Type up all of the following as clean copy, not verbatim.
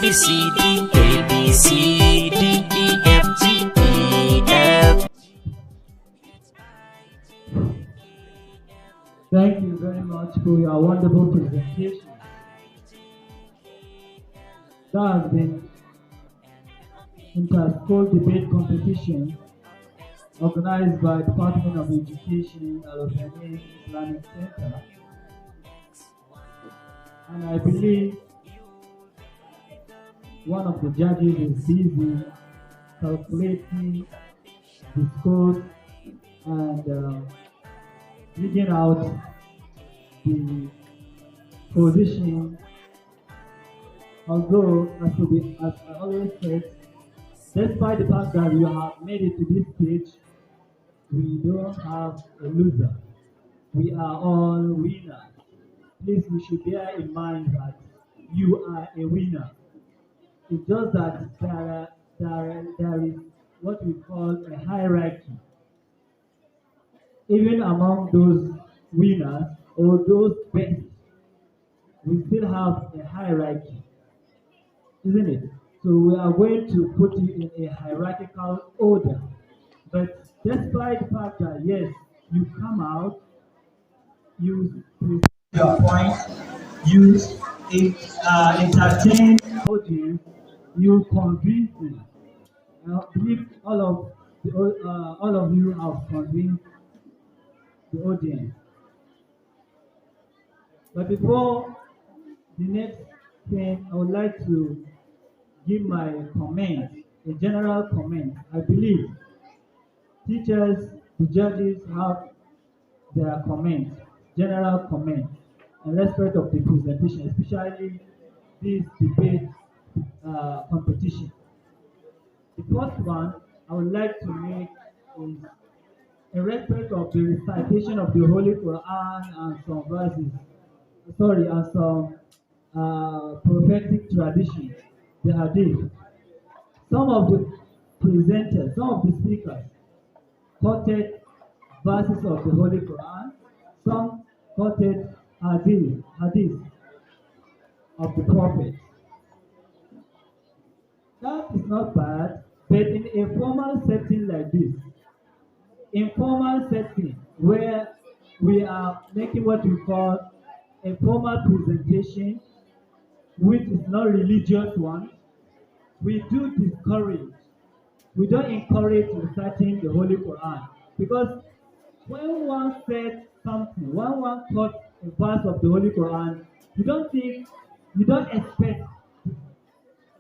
B C D A B C D E F G E F. Thank you very much for your wonderful presentation. That has been Inter-School debate competition organized by Department of Education, Al-Ofani Islamic Center. And I believe one of the judges is busy calculating the scores and figuring out the position. Although, as I always said, despite the fact that you have made it to this stage, we don't have a loser. We are all winners. Please, you should bear in mind that you are a winner. It's just that there is what we call a hierarchy. Even among those winners or those best, we still have a hierarchy, isn't it? So we are going to put you in a hierarchical order. But despite the fact that yes, you come out, you present your point, you entertain the audience, you convince them. I believe all of you have convinced the audience. But before the next thing, I would like to give my comment, a general comment. I believe teachers, the judges have their comment, general comment, in respect of the presentation, especially this debate competition. The first one I would like to make is in respect of the recitation of the Holy Quran and some verses, and some prophetic traditions, the Hadith. Some of the presenters, some of the speakers quoted verses of the Holy Quran, some quoted hadith of the Prophet. That is not bad, but in a formal setting like this, informal setting where we are making what we call a formal presentation, which is not religious one, we do discourage. We don't encourage reciting the Holy Quran because when one said something, when one taught a verse of the Holy Quran, you don't expect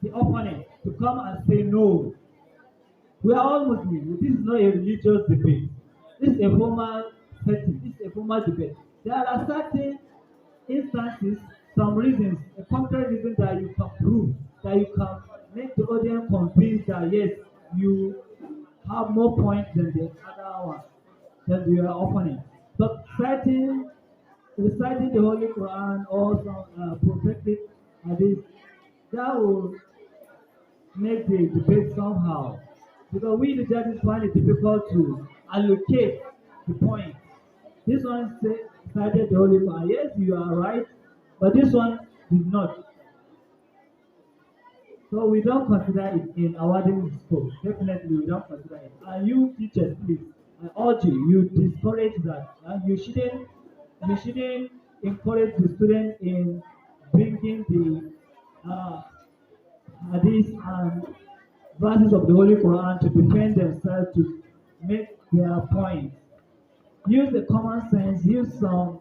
the opponent to come and say no. We are all Muslims. This is not a religious debate. This is a formal setting. This is a formal debate. There are certain instances, some reasons, a concrete reason that you can prove, that you can make the audience convinced that yes, you have more points than the other one, than your opponent. But reciting the Holy Quran or some prophetic hadith, that will make the debate somehow. Because we the judges find it difficult to allocate the point. This one cited the Holy Quran. Yes, you are right, but this one did not. So we don't consider it in awarding the score. Definitely, we don't consider it. And you teachers, please, I urge you discourage that. And you shouldn't encourage the student in bringing the hadith and verses of the Holy Quran to defend themselves, to make their point. Use the common sense, use some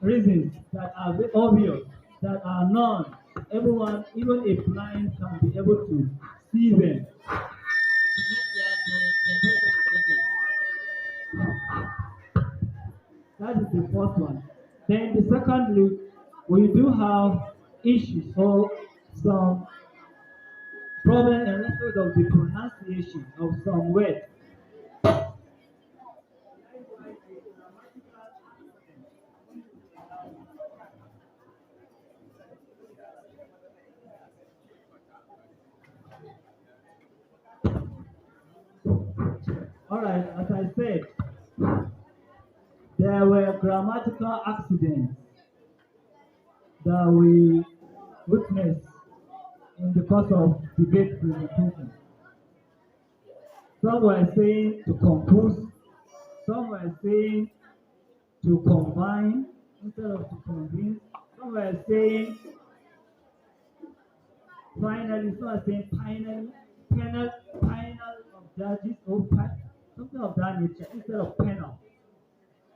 reasons that are very obvious, that are known. Everyone, even a blind, can be able to see them. That is the first one. Then the secondly, we do have issues or some problem in respect of the pronunciation of some words. All right, as I said, there were grammatical accidents that we witnessed in the course of debate presentation. Some were saying to compose, some were saying to combine instead of to convince. Some were saying finally, some were saying panel of judges or something of that nature instead of panel,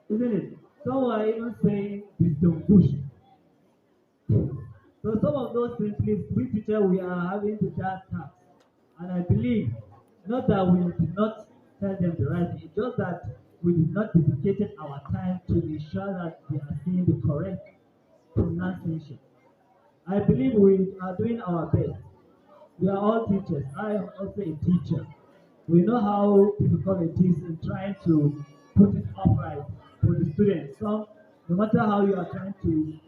isn't it? Some were even saying distinguish. So some of those things, please, we teacher, we are having to that task. And I believe, not that we did not tell them the right thing, it's just that we did not dedicate our time to ensure that they are saying the correct pronunciation. I believe we are doing our best. We are all teachers. I am also a teacher. We know how difficult it is in trying to put it upright for the students. Some, no matter how you are trying to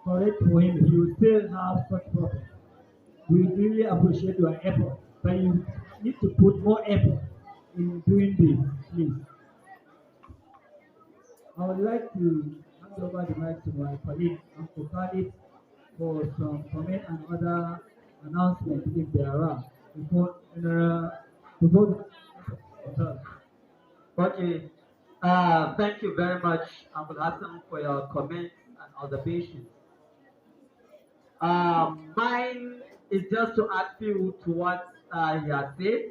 correct for him, he will still have such problems. We really appreciate your effort, but you need to put more effort in doing this, please. I would like to hand over the mic to my colleague, Uncle Khalid, for some comment and other announcements if there are before the Okay. Thank you very much, Uncle Hassan, for your comments and observations. Mine is just to add few to what he has said,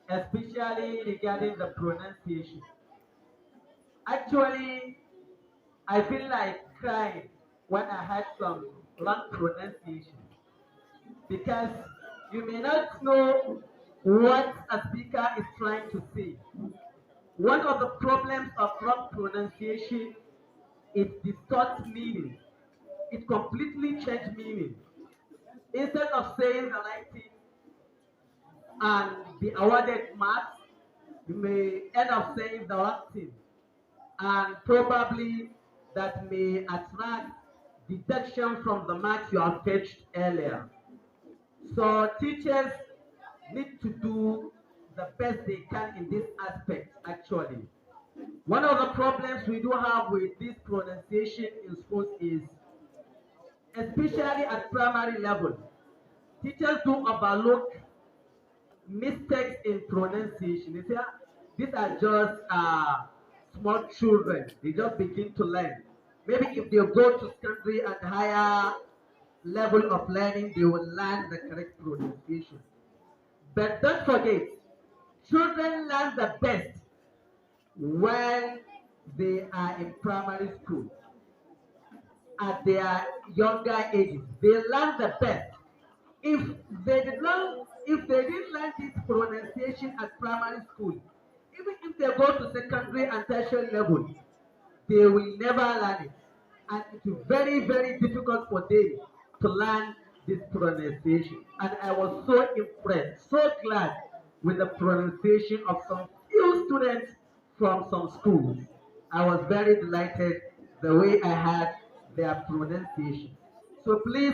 especially regarding the pronunciation. Actually, I feel like crying when I had some wrong pronunciation because you may not know what a speaker is trying to say. One of the problems of wrong pronunciation is distorts meaning. It completely changes meaning. Instead of saying the right thing and be awarded marks, you may end up saying the wrong thing. And probably that may attract deduction from the marks you have fetched earlier. So teachers need to do the best they can in this aspect actually. One of the problems we do have with this pronunciation in schools is, especially at primary level, teachers do overlook mistakes in pronunciation. They say, "Ah, these are just small children. They just begin to learn. Maybe if they go to secondary and higher level of learning, they will learn the correct pronunciation. But don't forget, children learn the best when they are in primary school at their younger ages. They learn the best. If if they didn't learn this pronunciation at primary school, even if they go to secondary and tertiary level, they will never learn it. And it is very, very difficult for them to learn this pronunciation. And I was so impressed, so glad with the pronunciation of some few students from some schools. I was very delighted the way I had their pronunciation. So please,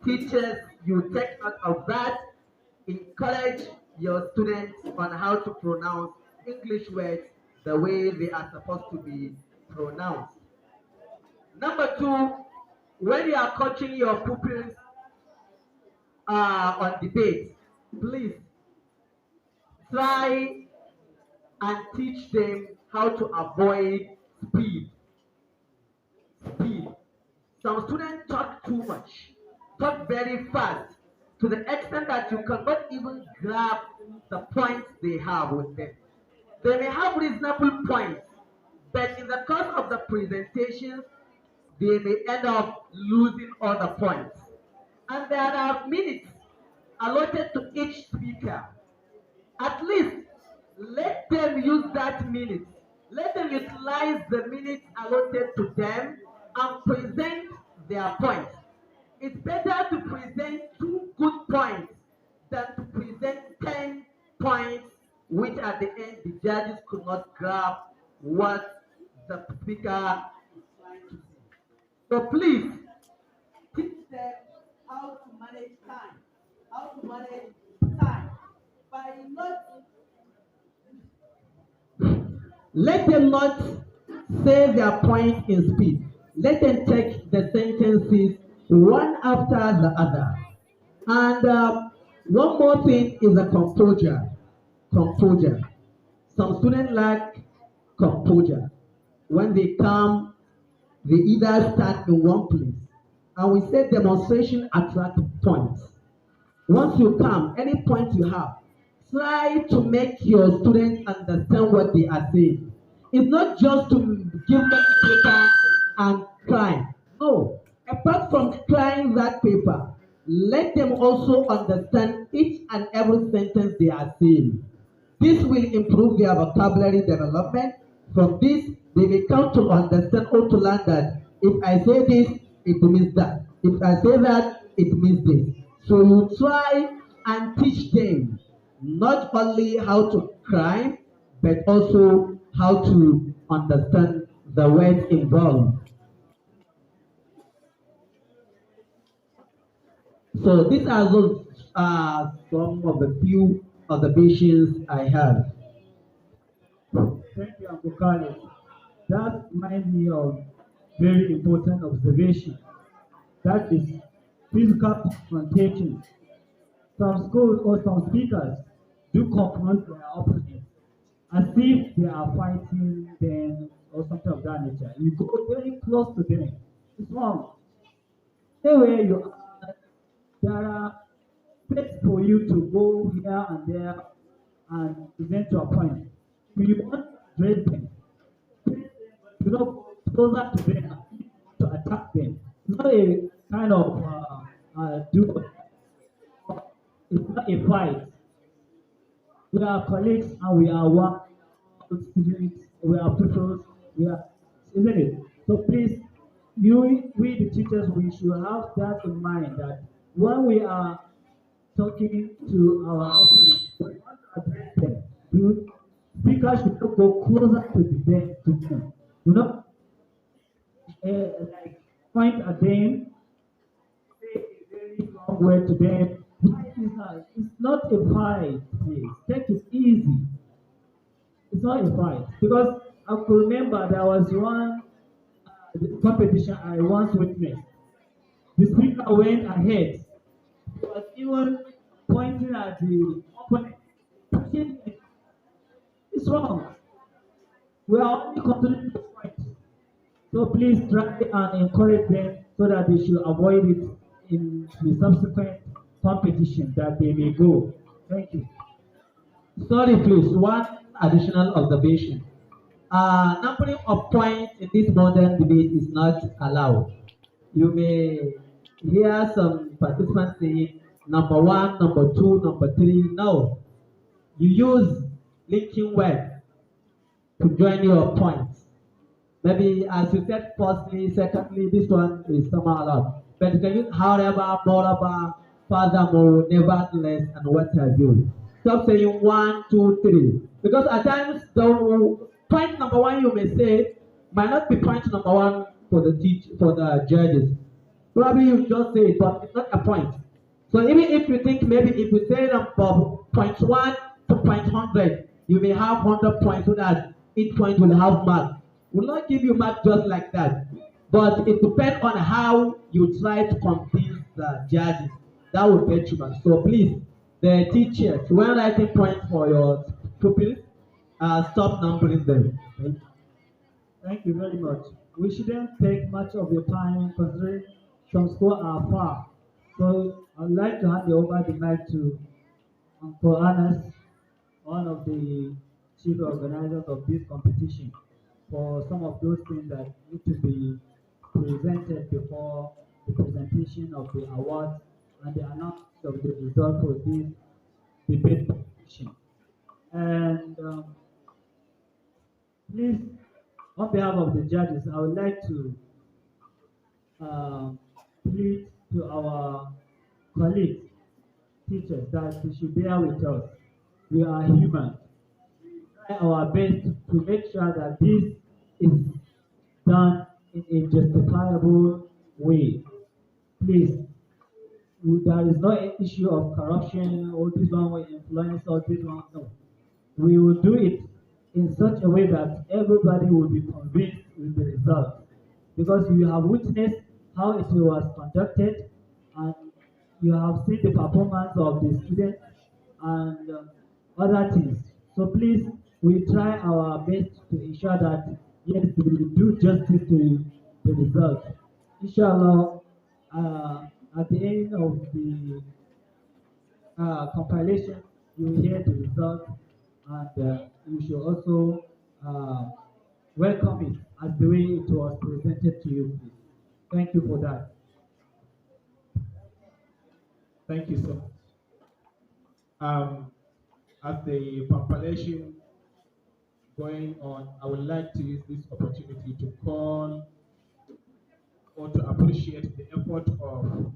teachers, you take note of that. Encourage your students on how to pronounce English words the way they are supposed to be pronounced. Number two, when you are coaching your pupils on debate, please try and teach them how to avoid speed. Speed. Some students talk too much, talk very fast, to the extent that you cannot even grab the points they have with them. They may have reasonable points, but in the course of the presentations, they may end up losing all the points. And there are minutes allotted to each speaker. At least let them use that minute. Let them utilize the minutes allotted to them and present their points. It's better to present 2 good points than to present 10 points, which at the end the judges could not grab what the speaker is trying to say. So please teach them how to manage time, by not let them not say their point in speed. Let them take the sentences one after the other. And one more thing is the composure. Composure. Some students lack composure. When they come, they either stand in one place, and we say demonstration attract points. Once you come, any point you have, try to make your students understand what they are saying. It's not just to give them paper and cry. No. Apart from crying that paper, let them also understand each and every sentence they are saying. This will improve their vocabulary development. From this, they may come to understand or to learn that if I say this, it means that. If I say that, it means this. So you try and teach them not only how to cry, but also how to understand the words involved. So these are those some of the few observations I have. Thank you, Uncle Carlos. That reminds me of very important observation. That is physical confrontation. Some schools or some speakers do confront their opponents as if they are fighting them or something of that nature. You go very close to them. It's wrong. Stay where you are. There are space for you to go here and there and present your point. If you want to address them, you know, closer to them to attack them. It's not a kind of do. It's not a fight. We are colleagues and we are one students. We are pupils. We are, isn't it? So please, we the teachers, we should have that in mind that when we are talking to our opponents, we want to address them. You speakers should not go closer to them. You know, like point at them, say a very strong word to them. It's not a fight, please. Take it easy. It's not a fight. Because I could remember there was one competition I once witnessed. The speaker went ahead. He was even pointing at the opponent. Pushing it. It's wrong. We are only controlling the point. So please try and encourage them so that they should avoid it in the subsequent competition that they may go. Thank you. Sorry, please, one additional observation. Numbering of points in this modern debate is not allowed. You may hear some participants saying number one, number two, number three. No, you use linking words to join your points. Maybe as you said, firstly, secondly, this one is somehow allowed. But you can use however, moreover, furthermore, nevertheless, and what have you. Stop saying one, two, three. Because at times, the point number one you may say might not be point number one for the judges. Probably you just say it, but it's not a point. So even if you think maybe if you say number point one to point 100, you may have 100 points so that each point will have mark. Will not give you mark just like that. But it depends on how you try to convince the judges. That will get you mark. So please, the teachers, when writing points for your pupils, stop numbering them. Okay? Thank you very much. We shouldn't take much of your time considering some schools are far. So I'd like to hand over the mic to Uncle Anas, one of the chief organizers of this competition, for some of those things that need to be presented before the presentation of the awards and the announcement of the result for this debate competition. And please, on behalf of the judges, I would like to uh, plead to our colleagues, teachers, that they should bear with us. We are human. Try our best to make sure that this is done in a justifiable way. Please, there is no issue of corruption or this one will influence or this one. No. We will do it in such a way that everybody will be convinced with the result. Because you have witnessed how it was conducted and you have seen the performance of the students and other things. So please, we try our best to ensure that yes, we do justice to the result. Inshallah, at the end of the compilation, you will hear the result, and you should also uh, welcome it as the way it was presented to you, please. Thank you for that. Thank you so much. Um, as the compilation going on, I would like to use this opportunity to call or to appreciate the effort of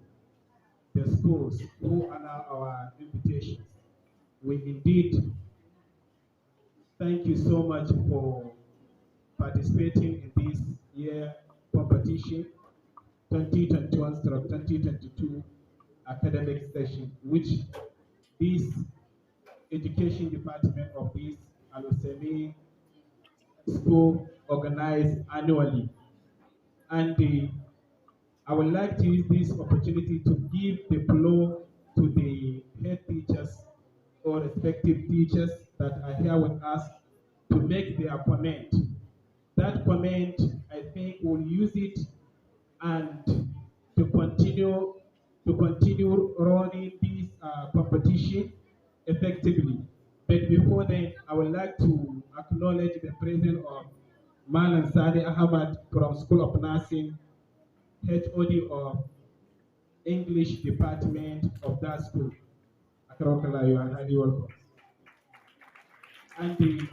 the schools who allow our invitations. We indeed thank you so much for participating in this year competition 2021-2022 academic session, which this education department of this Alosemi school organized annually. And I would like to use this opportunity to give the floor to the head teachers or respective teachers that are here with us to make their comment. That comment, I think, we'll use it and to continue running this competition effectively. But before then, I would like to acknowledge the presence of Malan Sadi Ahmad from School of Nursing, HOD of English Department of that school. Akarakala, you are highly welcome. And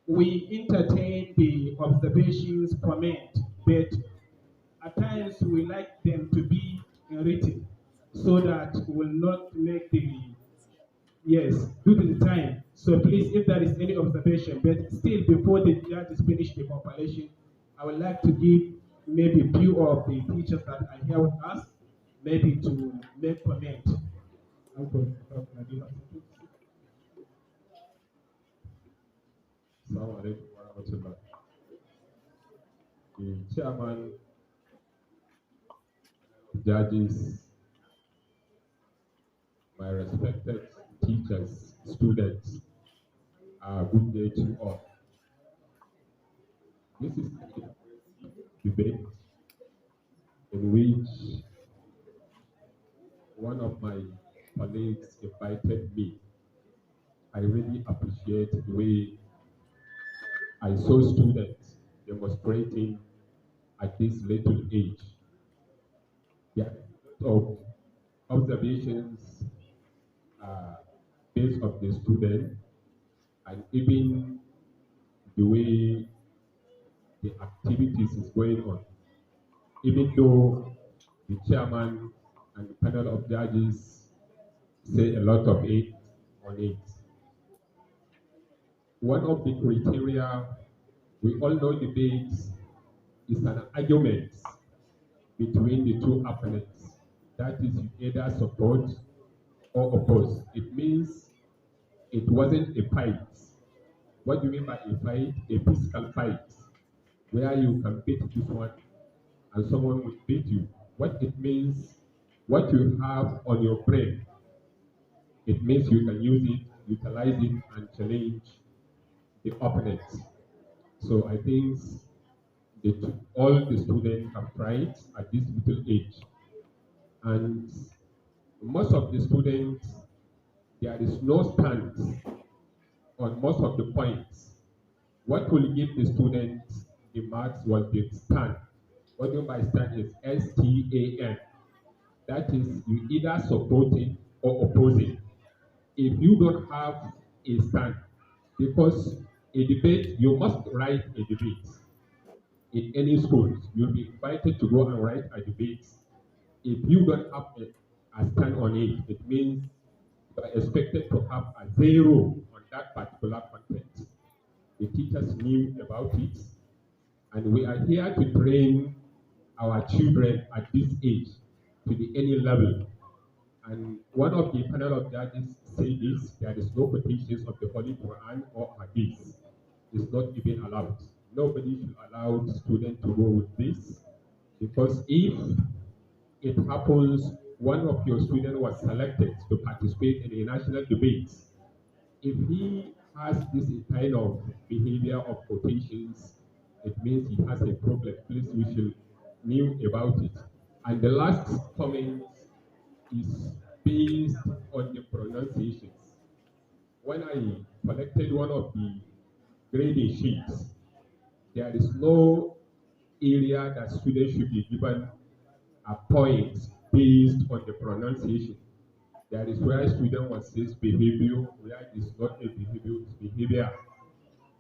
we entertain the observations, comment, but at times we like them to be written so that we will not make the yes due to the time. So please, if there is any observation, but still before the judges finish the compilation, I would like to give maybe a few of the teachers that are here with us, maybe to make comment. Uncle, Assalamu alaikum wa rahmatullah. The chairman, judges, my respected teachers, students, good day to all. This is a debate in which one of my colleagues invited me. I really appreciate the way I saw students demonstrating at this little age. Yeah, of observations based on the student and even the way the activities is going on. Even though the chairman and the panel of judges say a lot of it on it. One of the criteria, we all know debates is an argument between the two opponents. That is, you either support or oppose. It means it wasn't a fight. What do you mean by a fight? A physical fight, where you can beat this one and someone will beat you. What it means, what you have on your brain, it means you can use it, utilize it, and challenge the opponent. So I think all the students have tried at this little age. And most of the students, there is no stance on most of the points. What will give the students the marks was the stand. What do you mean by stand is STAN. That is, you either supporting or opposing. If you don't have a stand, because a debate, you must write a debate. In any schools, you'll be invited to go and write a debate. If you don't have a stand on it, it means you are expected to have a zero on that particular content. The teachers knew about it, and we are here to train our children at this age to the any level. And one of the panel of judges say this: there is no quotations of the Holy Quran or Hadith. It's not even allowed. Nobody should allow students to go with this, because if it happens one of your students was selected to participate in a national debate, if he has this kind of behavior of quotations, it means he has a problem. Please, we should know about it. And the last comment is based on the pronunciations. When I collected one of the grading sheets, there is no area that students should be given a point based on the pronunciation. There is where student was says behavior, where it is not a behavior, it's behavior.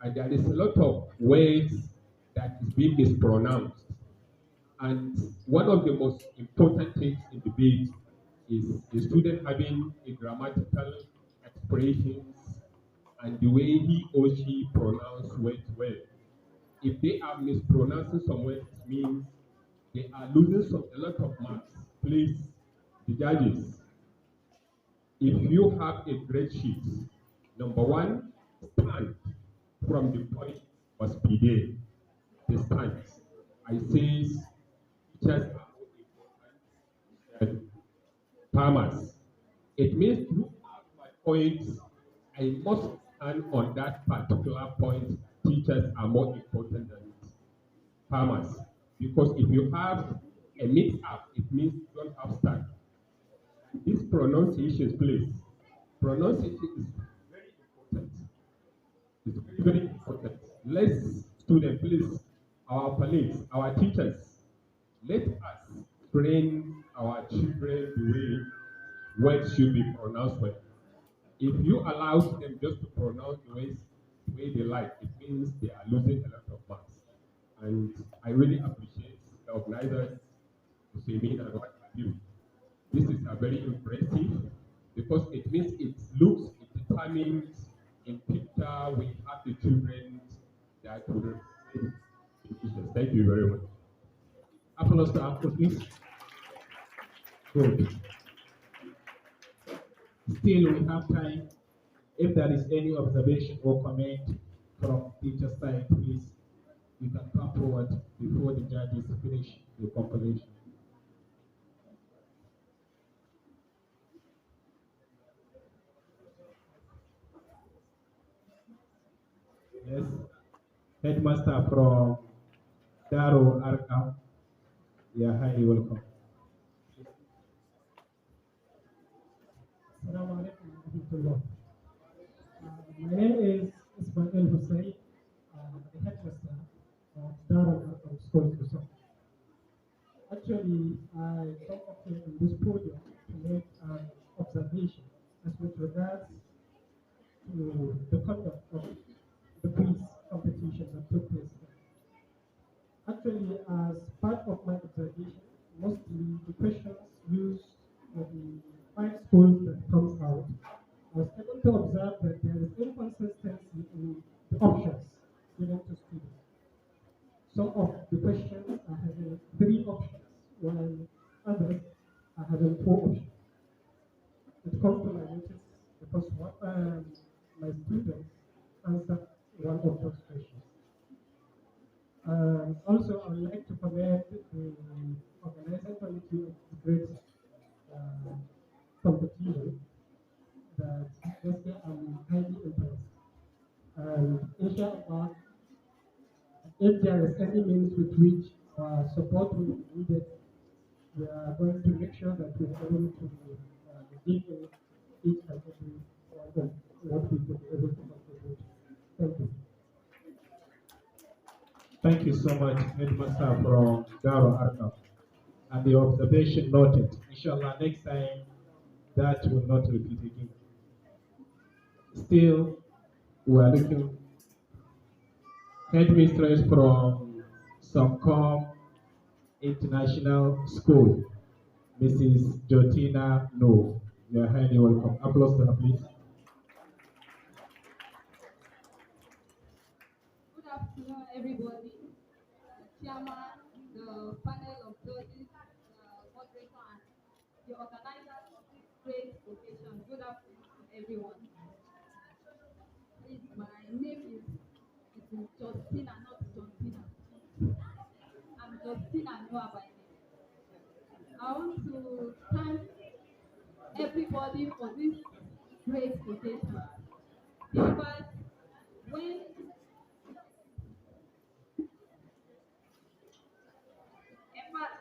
And there is a lot of words that is being mispronounced. And one of the most important things in debate is the student having a grammatical expressions and the way he or she pronounce words well. If they are mispronouncing some words, it means they are losing a lot of marks. Please, the judges, if you have a grade sheet, number one, stand from the point must be there. The stands. I says teachers are more important than farmers. It means throughout my points, I must stand on that particular point. Teachers are more important than farmers. Because if you have a mix up, it means you don't have stand. This pronunciation, please. Pronunciation is very important. It's very, very important. Let's, students, please, our colleagues, our teachers, let us train our children the way words should be pronounced well. If you allow them just to pronounce the way they like, it means they are losing a lot of marks. And I really appreciate the organizers, Hussein and what have you. This is a very impressive because it means it looks, it determines in picture we have the children that will represent the teachers. Thank you very much. Applause to Uncle, please. Good. Still, we have time. If there is any observation or comment from teacher side, please, you can come forward before the judges finish the compilation. Yes, headmaster from Daro Arkam, you are highly welcome. Assalamu alaikum wa rahmatullah. My name is Ismail Hussein, the headmaster of Darul Arqam School Kusum. Actually, I come up here in this podium to make an observation as with regards to the conduct of the quiz competition that took place here. Actually, as part of my observation, mostly the questions used for the five schools that comes out, I was able to observe that there is inconsistency in the options given to students. Some of the questions are having three options, while others are having four options. It comes to my notice because my students answered one of those questions. Also, I would like to commend the organizing committee of the great competition that this year I'm highly impressed. And inshallah, if there is any means with which support will be needed, we are going to make sure that we are able to give in each and every one of what we could be able to contribute. Thank you. Thank you so much, headmaster from Daro Arkam. And the observation noted. Inshallah, next time that will not repeat again. Still, we are looking headmistress from Somcom International School, Mrs. Jotina No. You are highly welcome. Applause to her, please. Good afternoon, everybody. Chairman, the panel of judges, the moderator, and the organizers of this great occasion. Good afternoon to everyone. Please, my name is Justina, not Justina. I'm Justina Noah by name. I want to thank everybody for this great occasion. In fact, when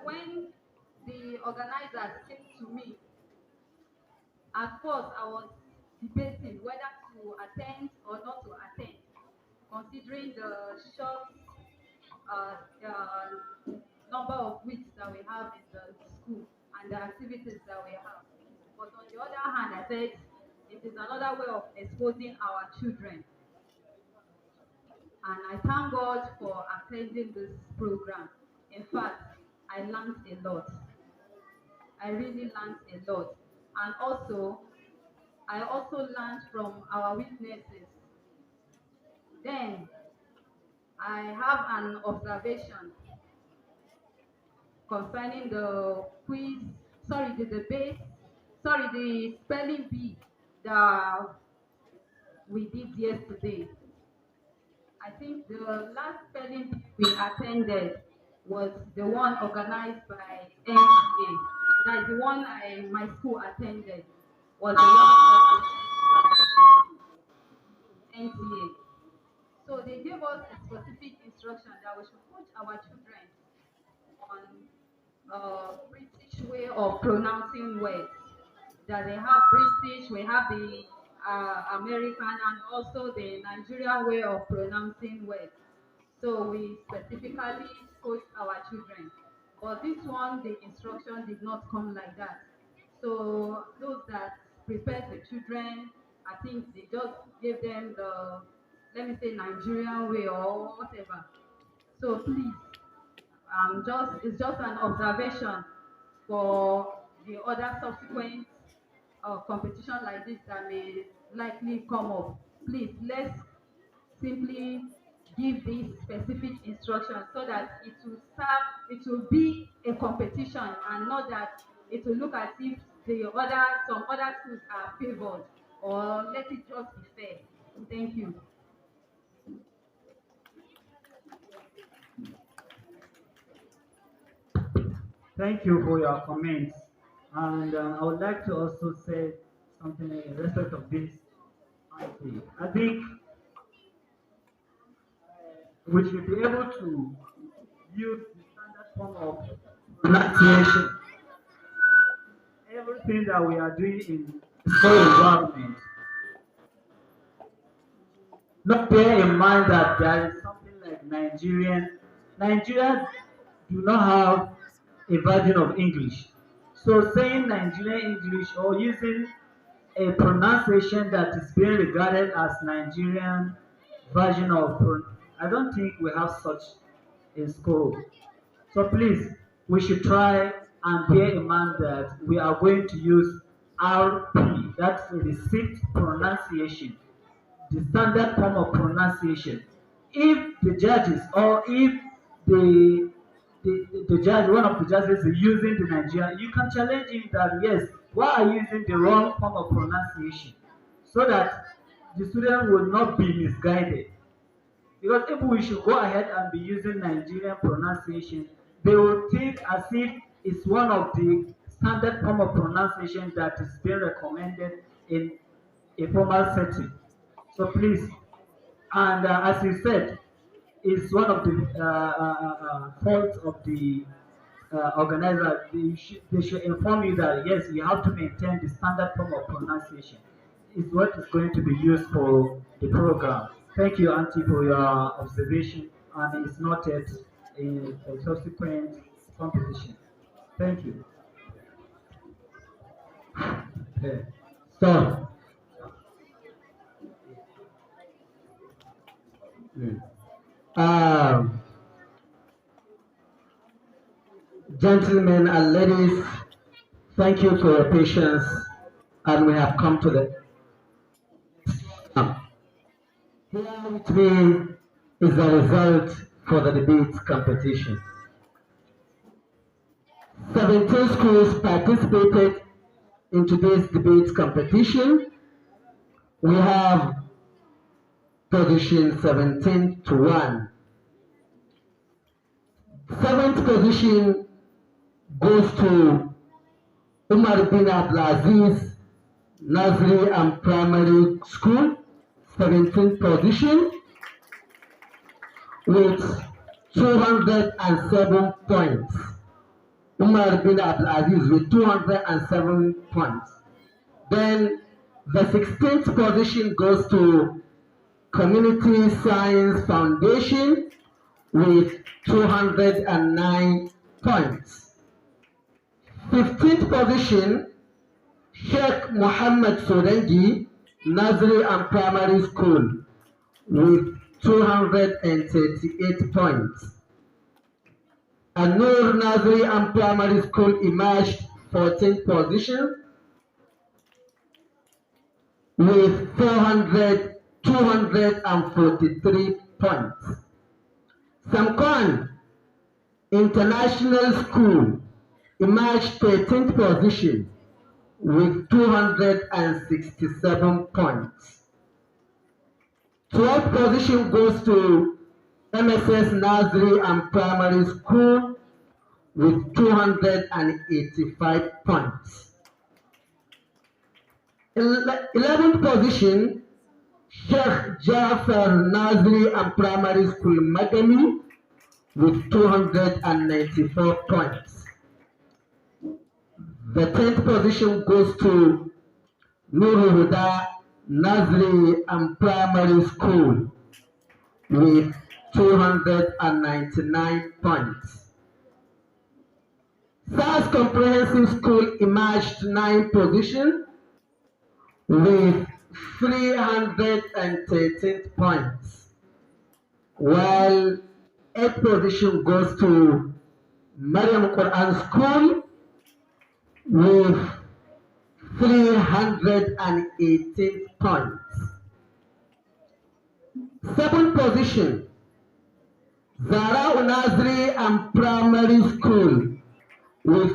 when the organizers came to me, at first I was debating whether to attend or not to attend, considering the short number of weeks that we have in the school and the activities that we have. But on the other hand, I said it is another way of exposing our children. And I thank God for attending this program. In fact, I learned a lot. I really learned a lot. And also, I also learned from our witnesses. Then, I have an observation concerning the quiz, sorry, the debate, sorry, the spelling bee that we did yesterday. I think the last spelling bee we attended was the one organized by NTA. That is the one my school attended, was the one organized by NTA. So they gave us a specific instruction that we should put our children on British way of pronouncing words. That they have British, we have the American, and also the Nigerian way of pronouncing words. So we specifically coached our children. But this one, the instruction did not come like that. So those that prepared the children, I think they just gave them the, let me say, Nigerian way or whatever. So please, it's just an observation for the other subsequent competition like this that may likely come up. Please, let's simply give this specific instruction so that it will be a competition and not that it will look as if some other schools are favored, or let it just be fair. Thank you. Thank you for your comments. And I would like to also say something in respect of this. I think we should be able to use the standard form of pronunciation. Everything that we are doing in school environment. Not bear in mind that there is something like Nigerians do not have a version of English. So saying Nigerian English or using a pronunciation that is being regarded as Nigerian version of I don't think we have such in school. So please, we should try and bear in mind that we are going to use RP, that's received pronunciation, the standard form of pronunciation. If the judges or if the judge, one of the judges is using the Nigerian, you can challenge him that yes, why are you using the wrong form of pronunciation? So that the student will not be misguided. Because if we should go ahead and be using Nigerian pronunciation, they will think as if it's one of the standard form of pronunciation that is being recommended in a formal setting. So please, and as you said, it's one of the faults of the organizer. They should inform you that yes, you have to maintain the standard form of pronunciation. Is what is going to be used for the program. Thank you, Auntie, for your observation, and it's noted in a subsequent competition. Thank you. Okay. So, um, gentlemen and ladies, thank you for your patience, and we have come to the here with me is the result for the debate competition. 17 schools participated in today's debate competition. We have position 17 to 1. Seventh position goes to Umar bin Abdulaziz Nursery and Primary School, 17th position with 207 points. Umar bin Abdulaziz with 207 points. Then the 16th position goes to Community Science Foundation with 209 points. 15th position, Sheikh Muhammad Sodengi Nursery and Primary School with 238 points. An-Nur Nursery and Primary School emerged 14th position with 243 points. Samkon International School emerged 13th position with 267 points. 12th position goes to MSS Nursery and Primary School with 285 points. 11th position, Sheikh Jafar Nursery and Primary School Madani with 294 points. The 10th position goes to Nurul Huda Nursery and Primary School with 299 points. SAS Comprehensive School emerged 9th position with 313 points, while 8th position goes to Mariam Quran School with 318 points. 7th position, Zara Nursery and Primary School with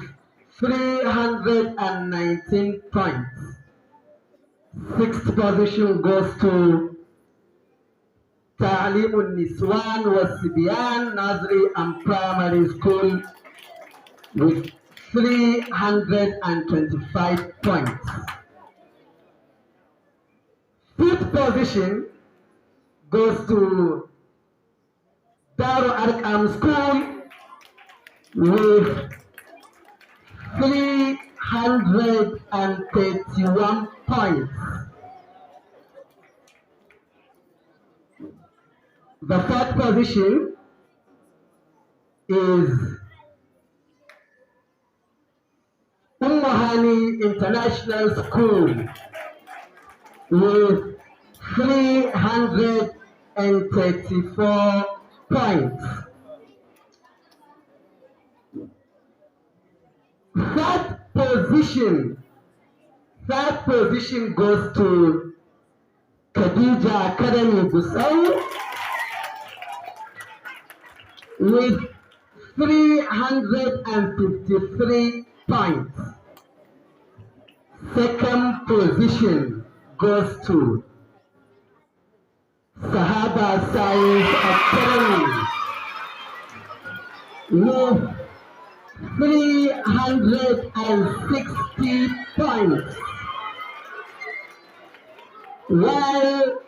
319 points. 6th position goes to Ta'limun Niswan Wasibyan Nursery and Primary School with 325 points. 5th position goes to Darul Arqam School with 331 points. The 4th position is Ummahani International School with 334 points. Third position goes to Khadija Academy Gusau with 353 points. Second position goes to Sahaba Science Academy with 360 points, while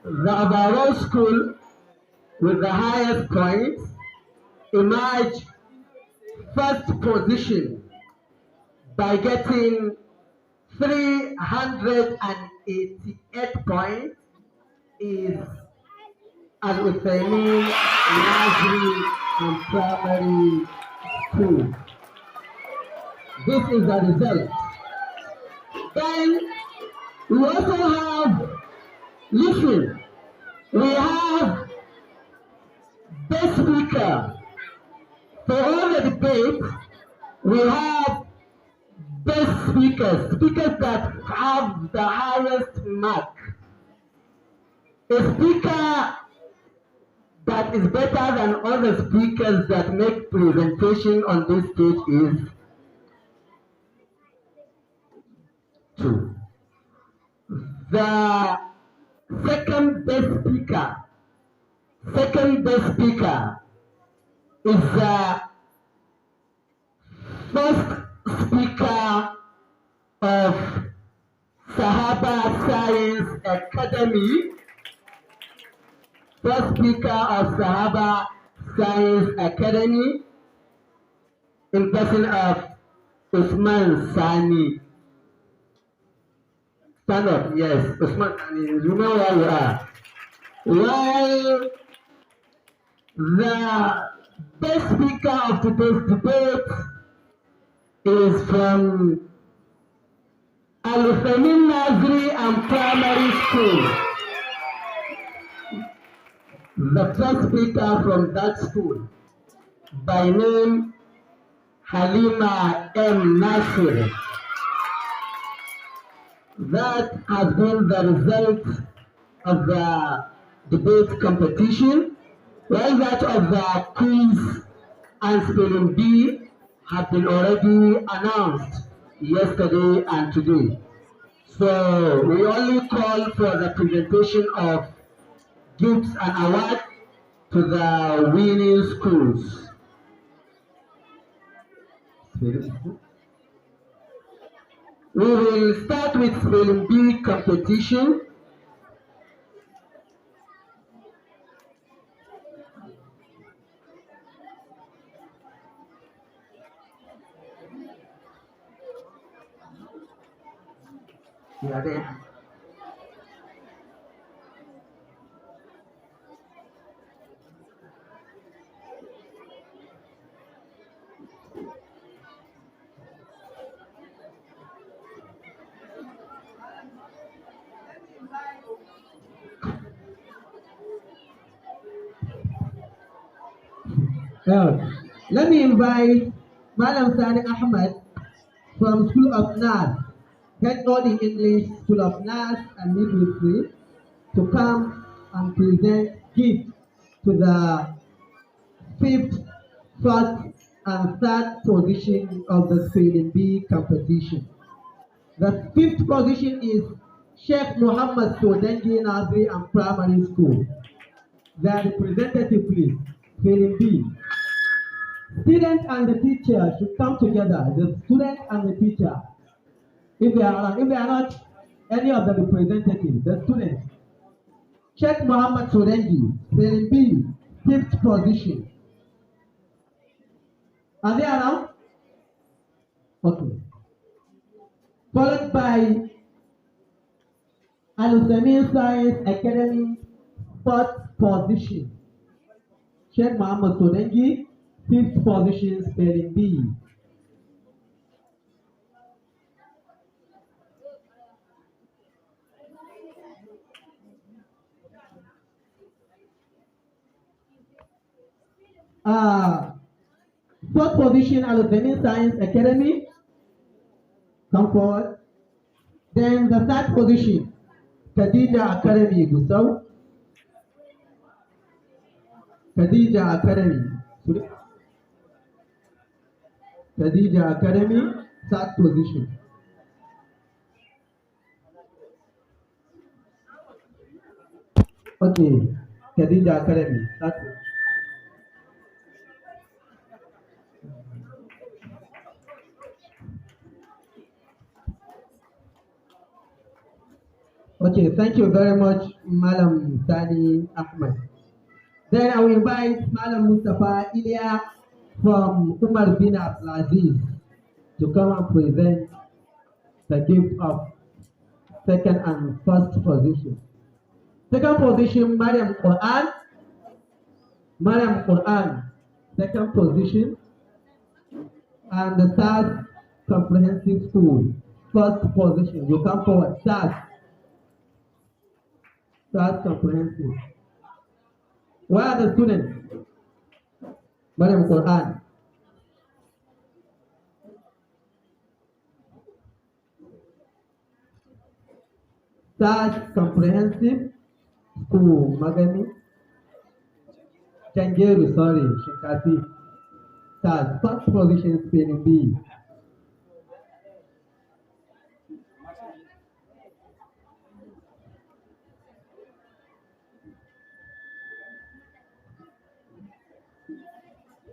the overall school with the highest points emerged first position by getting 388 points is Al-Uthaymin Nursery and Primary School. This is the result. Then we also have, we have best speaker. For all the debates, we have best speakers that have the highest mark. A speaker that is better than other speakers that make presentation on this stage is 2. The second best speaker is the first speaker of Sahaba Science Academy, first speaker of Sahaba Science Academy, in person of Usman Sani. Stand up, yes, Usman Sani, you know where you are. While the best speaker of today's debate is from Al-Femin Nazri and Primary School. The first speaker from that school, by name Halima M. Nasir. That has been the result of the debate competition, while that of the quiz and spelling bee have been already announced yesterday and today. So we only call for the presentation of gifts and awards to the winning schools. We will start with spelling bee competition. Yeah, there. Let me invite Madam Sani Ahmed from School of Nurse, head in English, School of Nurse and Midwifery, to come and present gifts to the fifth, first, and third position of the spelling bee competition. The fifth position is Sheikh Muhammad Sodengi Nursery and Primary School. The representative, please, spelling bee. Student and the teacher should come together. The student and the teacher, if they are not any of the representatives, the student. Sheikh Muhammad Sodengi, spelling bee, fifth position. Are they around? Okay. Followed by Al-Usamin Science Academy, fourth position. Sheikh Muhammad Sodengi, fifth position, spelling bee. Fourth position, Al-Usamin Science Academy. Come forward. Then the third position, Khadija Academy, Gustavo. Khadija Academy. Khadija Academy, third position. Okay, Khadija Academy, third position. Okay, thank you very much, Madam Sani Ahmed. Then I will invite Madam Mustafa Ilya from Umar bin Abdulaziz to come and present the gift of second and first position. Second position, Mariam Quran. Mariam Quran, second position. And the third comprehensive school, first position. You come forward, third comprehensive. Where are the students? Mariam Quran. Third comprehensive school, Magami. Changeru, sorry, Shikati. Third, first position, spelling bee.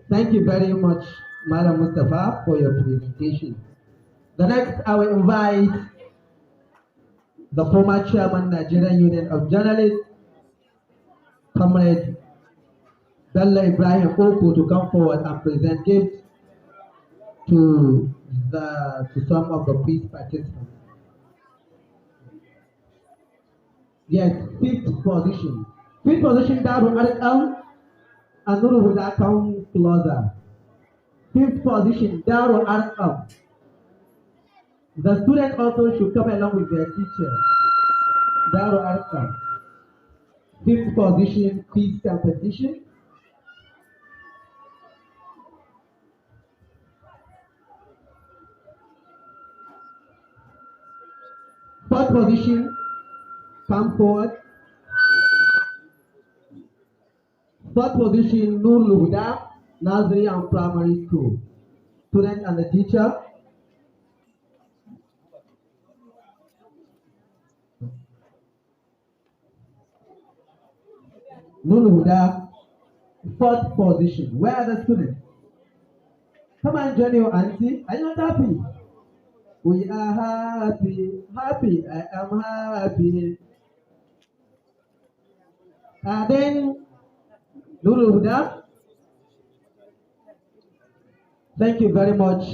Thank you very much, Madam Mustafa, for your presentation. The next, I will invite the former chairman, Nigerian Union of Journalists, Comrade Bello Ibrahim Oko, to come forward and present gifts to some of the quiz participants. Yes, fifth position. Fifth position, Daru Arqam, and Nuru Huda come closer. Fifth position, Daru Arqam. The students also should come along with their teacher. Daru Arqam. Fifth position, quiz competition. Fourth position, come forward. Fourth position, Nur Luhuda, Nursery and Primary School. Student and the teacher. Nur Luhuda, fourth position. Where are the students? Come and join your auntie. Are you not happy? We are happy, happy, I am happy. And then, Nurul Huda, thank you very much,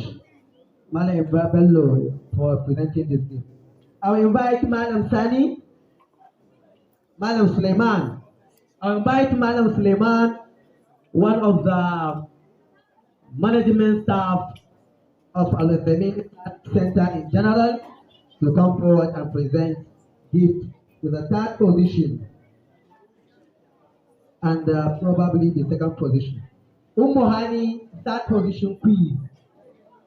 Malam Bello, for presenting this gift. I will invite Malam Sani, Malam Suleiman. I will invite Malam Suleiman, one of the management staff of Al-Uthaymeen Center in general, to come forward and present gift to the third position and probably the second position. Hani, third position quiz.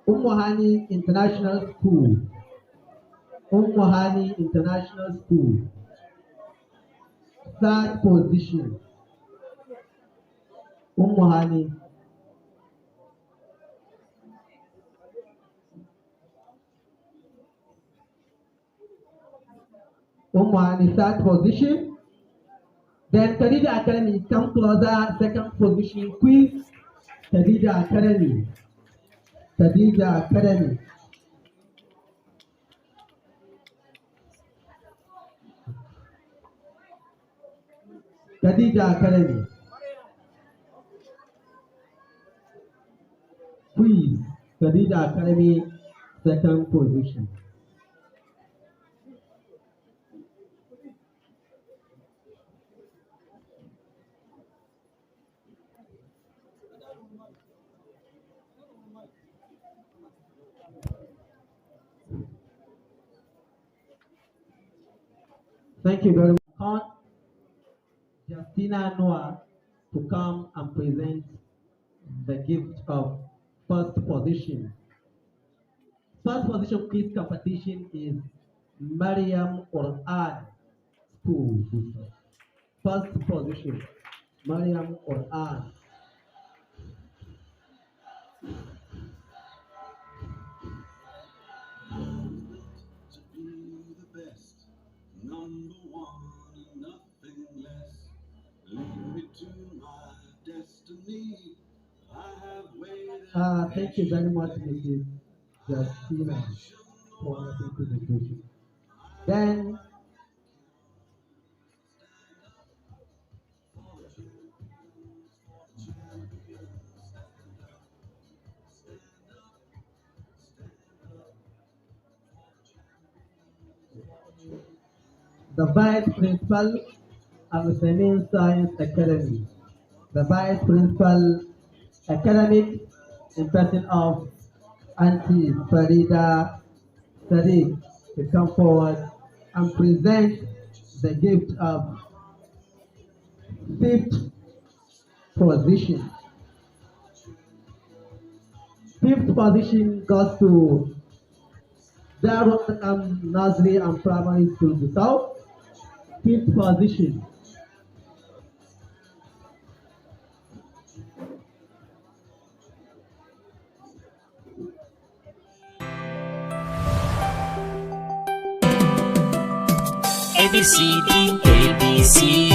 Hani International School. Hani International School. Third position. Hani. Hani, third position. Then Khadija Academy, come closer, second position quiz. Khadija Academy. Khadija Academy. Khadija Academy. Quiz. Khadija Academy, second position. Thank you very much. Justina Noah to come and present the gift of first position. First position quiz competition is Mariam Quran School. First position, Mariam Quran. Number one and nothing less. Lead me to my destiny. I have waited. Thank you very much, Mrs. Justina, for the presentation. Then the Vice Principal of the Femin Science Academy. The Vice Principal Academic in person of Auntie Farida Sadiq to come forward and present the gift of fifth position. Fifth position goes to Darul Nursery and Primary School South. Fifth position. ABCD, ABCD.